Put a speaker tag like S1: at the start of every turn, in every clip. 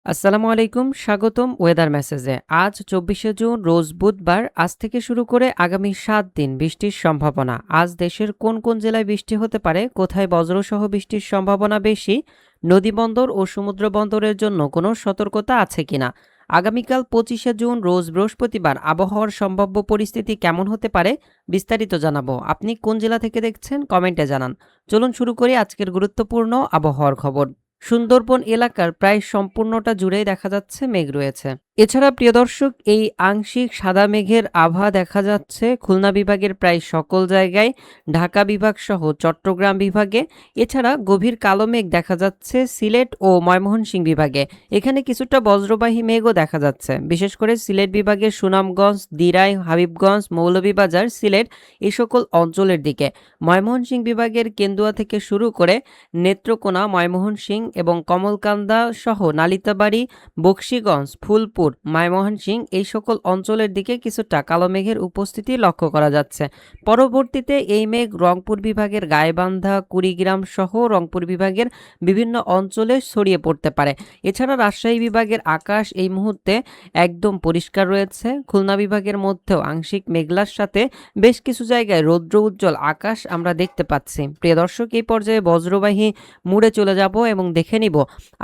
S1: আসসালামু আলাইকুম, স্বাগতম ওয়েদার মেসেজে। আজ ২৪শে জুন, রোজ বুধবার। আজ থেকে শুরু করে আগামী ৭ দিন বৃষ্টির সম্ভাবনা। আজ দেশের কোন কোন জেলায় বৃষ্টি হতে পারে, কোথায় বজ্রসহ বৃষ্টির সম্ভাবনা বেশি, নদীবন্দর ও সমুদ্র বন্দরের জন্য কোনো সতর্কতা আছে কিনা, আগামীকাল ২৫শে জুন, রোজ বৃহস্পতিবার আবহাওয়ার সম্ভাব্য পরিস্থিতি কেমন হতে পারে, বিস্তারিত জানাবো। আপনি কোন জেলা থেকে দেখছেন, কমেন্টে জানান। চলুন শুরু করি আজকের গুরুত্বপূর্ণ আবহাওয়ার খবর। সুন্দরবন এলাকার প্রায় সম্পূর্ণটা জুড়েই দেখা যাচ্ছে মেঘ রয়েছে। এছাড়া প্রিয় দর্শক, এই আংশিক সাদা মেঘের আভা দেখা যাচ্ছে খুলনা বিভাগের প্রায় সকল জায়গায়, ঢাকা বিভাগ সহ চট্টগ্রাম বিভাগে। এছাড়া গভীর কালো মেঘ দেখা যাচ্ছে সিলেট ও ময়মনসিংহ বিভাগে। এখানে কিছুটা বজ্রবাহী মেঘও দেখা যাচ্ছে, বিশেষ করে সিলেট বিভাগের সুনামগঞ্জ, দিরাই, হাবিবগঞ্জ, মৌলভীবাজার, সিলেট এই সকল অঞ্চলের দিকে। ময়মনসিংহ বিভাগের কেন্দুয়া থেকে শুরু করে নেত্রকোনা, ময়মনসিংহ এবং কমলকান্দা সহ নালিতাবাড়ি, বকশীগঞ্জ, ফুলপুর, ময়মনসিংহ এই সকল অঞ্চলের দিকে কিছুটা কালো মেঘের উপস্থিতি লক্ষ্য করা যাচ্ছে। পরবর্তীতে এই মেঘ রংপুর বিভাগের গাইবান্ধা, কুড়িগ্রাম সহ রংপুর বিভাগের বিভিন্ন অঞ্চলে ছড়িয়ে পড়তে পারে। এছাড়া রাজশাহী বিভাগের আকাশ এই মুহূর্তে একদম পরিষ্কার রয়েছে। খুলনা বিভাগের মধ্যেও আংশিক মেঘলার সাথে বেশ কিছু জায়গায় রৌদ্র উজ্জ্বল আকাশ আমরা দেখতে পাচ্ছি। প্রিয় দর্শক, এই পর্যায়ে বজ্রবাহী মুড়ে চলে যাব এবং দেখে নিব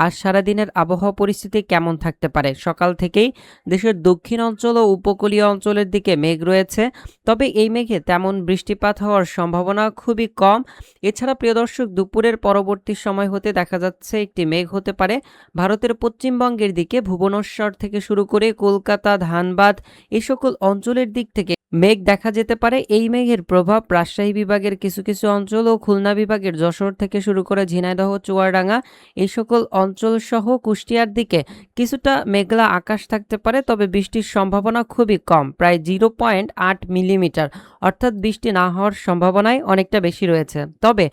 S1: আজ সারাদিনের আবহাওয়া পরিস্থিতি কেমন থাকতে পারে। সকাল থেকেই দেশের দক্ষিণ অঞ্চল ও উপকূলীয় অঞ্চলের দিকে মেঘ রয়েছে, তবে এই মেঘে তেমন বৃষ্টিপাত হওয়ার সম্ভাবনা খুবই কম। এছাড়া প্রিয় দর্শক, দুপুরের পরবর্তী সময় হতে দেখা যাচ্ছে একটি মেঘ হতে পারে ভারতের পশ্চিমবঙ্গের দিকে, ভুবনেশ্বর থেকে শুরু করে কলকাতা, ধানবাদ এই সকল অঞ্চলের দিক থেকে মেঘ দেখা যেতে পারে। এই মেঘের প্রভাব রাজশাহী বিভাগের কিছু কিছু অঞ্চল ও খুলনা বিভাগের যশোর থেকে শুরু করে ঝিনাইদহ, চুয়াডাঙ্গা এই সকল অঞ্চল সহ কুষ্টিয়ার দিকে কিছুটা মেঘলা আকাশ থাকতে পারে, তবে বৃষ্টির সম্ভাবনা খুবই কম, প্রায় 0.8 মিলিমিটার, অর্থাৎ বৃষ্টি না হওয়ার সম্ভাবনাই অনেকটা বেশি রয়েছে। তবে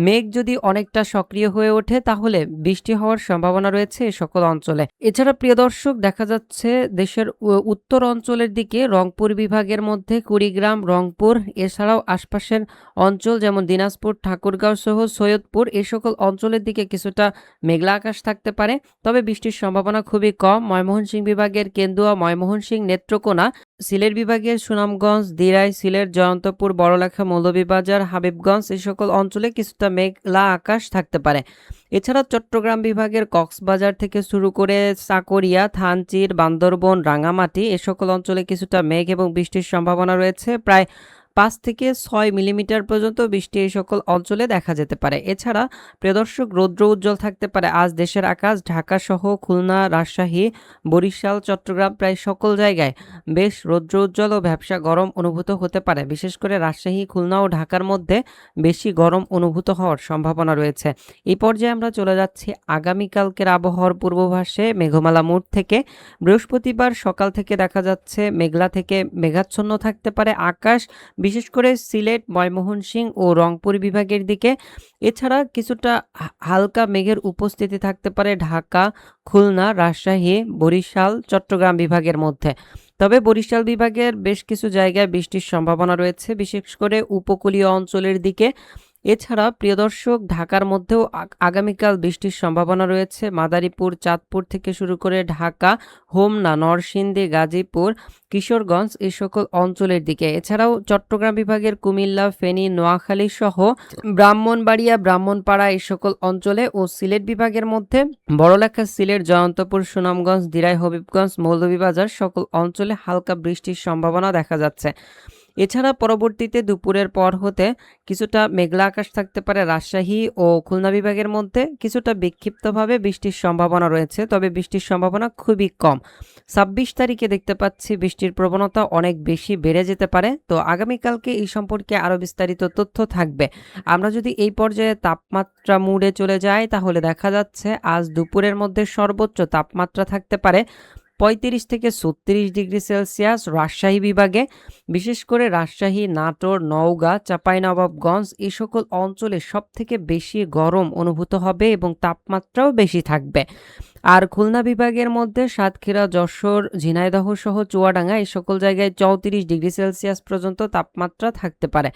S1: মেঘ যদি অনেকটা সক্রিয় হয়ে ওঠে তাহলে বৃষ্টি হওয়ার সম্ভাবনা রয়েছে এ সকল অঞ্চলে। এছাড়া প্রিয় দর্শক, দেখা যাচ্ছে দেশের উত্তর অঞ্চলের দিকে রংপুর বিভাগের মধ্যে কুড়িগ্রাম, রংপুর এছাড়াও আশপাশের অঞ্চল যেমন দিনাজপুর, ঠাকুরগাঁও সহ সৈয়দপুর এই সকল অঞ্চলের দিকে কিছুটা মেঘলা আকাশ থাকতে পারে, তবে বৃষ্টির সম্ভাবনা খুবই কম। ময়মনসিংহ বিভাগের কেন্দুয়া, ময়মনসিংহ, নেত্রকোনা, সিলেট বিভাগের সুনামগঞ্জ, দিরাই, সিলেট, জয়ন্তপুর, বড়লেখা, মৌলভীবাজার, হাবিবগঞ্জ এই সকল অঞ্চলে কিছুটা মেঘলা আকাশ থাকতে পারে। এছাড়া চট্টগ্রাম বিভাগের কক্সবাজার থেকে শুরু করে চাকরিয়া, থানচির, বান্দরবন, রাঙামাটি এ সকল অঞ্চলে কিছুটা মেঘ এবং বৃষ্টির সম্ভাবনা রয়েছে। প্রায় ৫ থেকে ৬ মিলিমিটার পর্যন্ত বৃষ্টি এই সকল অঞ্চলে দেখা যেতে পারে। এছাড়া প্রিয় দর্শক, রৌদ্র উজ্জ্বল থাকতে পারে আজ দেশের আকাশ। ঢাকা সহ খুলনা, রাজশাহী, বরিশাল, চট্টগ্রাম প্রায় সকল জায়গায় বেশ রৌদ্র উজ্জ্বল ও ভ্যাপসা গরম অনুভূত হতে পারে। বিশেষ করে রাজশাহী, খুলনা ও ঢাকার মধ্যে বেশি গরম অনুভূত হওয়ার সম্ভাবনা রয়েছে। এই পর্যায়ে আমরা চলে যাচ্ছি আগামীকালকের আবহাওয়ার পূর্বাভাসে। মেঘমালা মোড় থেকে বৃহস্পতিবার সকাল থেকে দেখা যাচ্ছে মেঘলা থেকে মেঘাচ্ছন্ন থাকতে পারে আকাশ, বিশেষ করে সিলেট, ময়মনসিংহ ও রংপুর বিভাগের দিকে। এছাড়া কিছুটা হালকা মেঘের উপস্থিতি থাকতে পারে ঢাকা, খুলনা, রাজশাহী, বরিশাল, চট্টগ্রাম বিভাগের মধ্যে। তবে বরিশাল বিভাগের বেশ কিছু জায়গায় বৃষ্টির সম্ভাবনা রয়েছে, বিশেষ করে উপকূলীয় অঞ্চলের দিকে। এছাড়া প্রিয় দর্শক, ঢাকার মধ্যেও আগামীকাল বৃষ্টির সম্ভাবনা রয়েছে। মাদারীপুর, চাঁদপুর থেকে শুরু করে ঢাকা, হোমনা, নরসিংদী, গাজীপুর, কিশোরগঞ্জ এই সকল অঞ্চলের দিকে। এছাড়াও চট্টগ্রাম বিভাগের কুমিল্লা, ফেনী, নোয়াখালী সহ ব্রাহ্মণবাড়িয়া, ব্রাহ্মণপাড়া এই সকল অঞ্চলে ও সিলেট বিভাগের মধ্যে বড়লেখা, সিলেট, জয়ন্তপুর, সুনামগঞ্জ, দিরাই, হবিবগঞ্জ, মৌলভীবাজার সকল অঞ্চলে হালকা বৃষ্টির সম্ভাবনা দেখা যাচ্ছে। এছাড়া পরবর্তীতে দুপুরের পর হতে কিছুটা মেঘলা আকাশ থাকতে পারে রাজশাহী ও খুলনা বিভাগের মধ্যে, কিছুটা বিক্ষিপ্তভাবে বৃষ্টির সম্ভাবনা রয়েছে, তবে বৃষ্টির সম্ভাবনা খুবই কম। ২৬ তারিখে দেখতে পাচ্ছি বৃষ্টির প্রবণতা অনেক বেশি বেড়ে যেতে পারে। তো আগামীকালকে এই সম্পর্কে আরও বিস্তারিত তথ্য থাকবে। আমরা যদি এই পর্যায়ে তাপমাত্রা মুডে চলে যাই তাহলে দেখা যাচ্ছে আজ দুপুরের মধ্যে সর্বোচ্চ তাপমাত্রা থাকতে পারে ৩৫ থেকে ৩৬ ডিগ্রি সেলসিয়াস রাজশাহী বিভাগে। বিশেষ করে রাজশাহী, নাটোর, নওগাঁ, চাঁপাইনবাবগঞ্জ এই সকল অঞ্চলে সবথেকে বেশি গরম অনুভূত হবে এবং তাপমাত্রাও বেশি থাকবে। আর খুলনা বিভাগের মধ্যে সাতক্ষীরা, যশোর, ঝিনাইদহ সহ চুয়াডাঙ্গা এই সকল জায়গায় ৩৪ ডিগ্রি সেলসিয়াস পর্যন্ত তাপমাত্রা থাকতে পারে।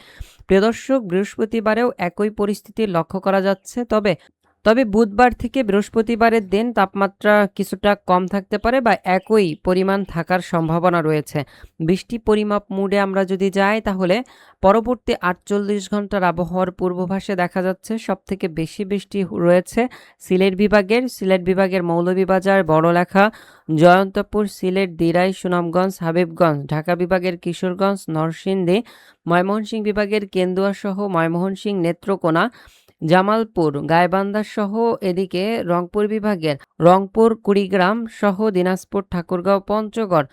S1: প্রিয় দর্শক, বৃহস্পতিবারেও একই পরিস্থিতি লক্ষ্য করা যাচ্ছে, তবে তবে বুধবার থেকে বৃহস্পতিবারের দিন তাপমাত্রা কিছুটা কম থাকতে পারে বা একই পরিমাণ থাকার সম্ভাবনা রয়েছে। বৃষ্টি পরিমাপ মোডে আমরা যদি যাই তাহলে পরবর্তী ৪৮ ঘন্টার আবহাওয়ার পূর্বাভাসে দেখা যাচ্ছে সবথেকে বেশি বৃষ্টি রয়েছে সিলেট বিভাগের মৌলভীবাজার, বড়লেখা, জয়ন্তপুর, সিলেট, দিরাই, সুনামগঞ্জ, হাবিবগঞ্জ, ঢাকা বিভাগের কিশোরগঞ্জ, নরসিংদী, ময়মনসিংহ বিভাগের কেন্দুয়া সহ ময়মনসিংহ, নেত্রকোনা, জামালপুর, গাইবান্ধা সহ এদিকে রংপুর বিভাগের রংপুর, কুড়িগ্রাম সহ দিনাজপুর, ঠাকুরগাঁও, পঞ্চগড়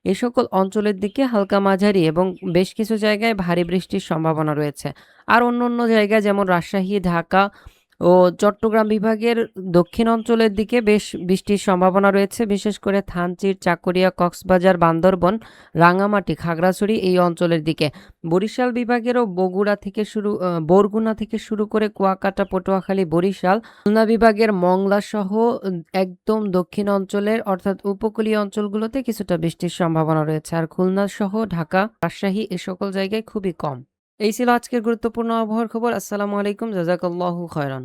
S1: এ সকল অঞ্চলের দিকে হালকা মাঝারি এবং বেশ কিছু জায়গায় ভারী বৃষ্টির সম্ভাবনা রয়েছে। আর অন্য জায়গায় যেমন রাজশাহী, ঢাকা ও চট্টগ্রাম বিভাগের দক্ষিণ অঞ্চলের দিকে বেশ বৃষ্টির সম্ভাবনা রয়েছে, বিশেষ করে থানচির, চাকুরিয়া, কক্সবাজার, বান্দরবন, রাঙামাটি, খাগড়াছড়ি এই অঞ্চলের দিকে। বরিশাল বিভাগেরও বরগুনা থেকে শুরু করে কুয়াকাটা, পটুয়াখালী, বরিশাল, খুলনা বিভাগের মংলা সহ একদম দক্ষিণ অঞ্চলের অর্থাৎ উপকূলীয় অঞ্চলগুলোতে কিছুটা বৃষ্টির সম্ভাবনা রয়েছে। আর খুলনা সহ ঢাকা, রাজশাহী এ সকল জায়গায় খুবই কম। এই ছিল আজকের গুরুত্বপূর্ণ আবহাওয়ার খবর। আসসালামু আলাইকুম, জাযাকাল্লাহু খায়রান।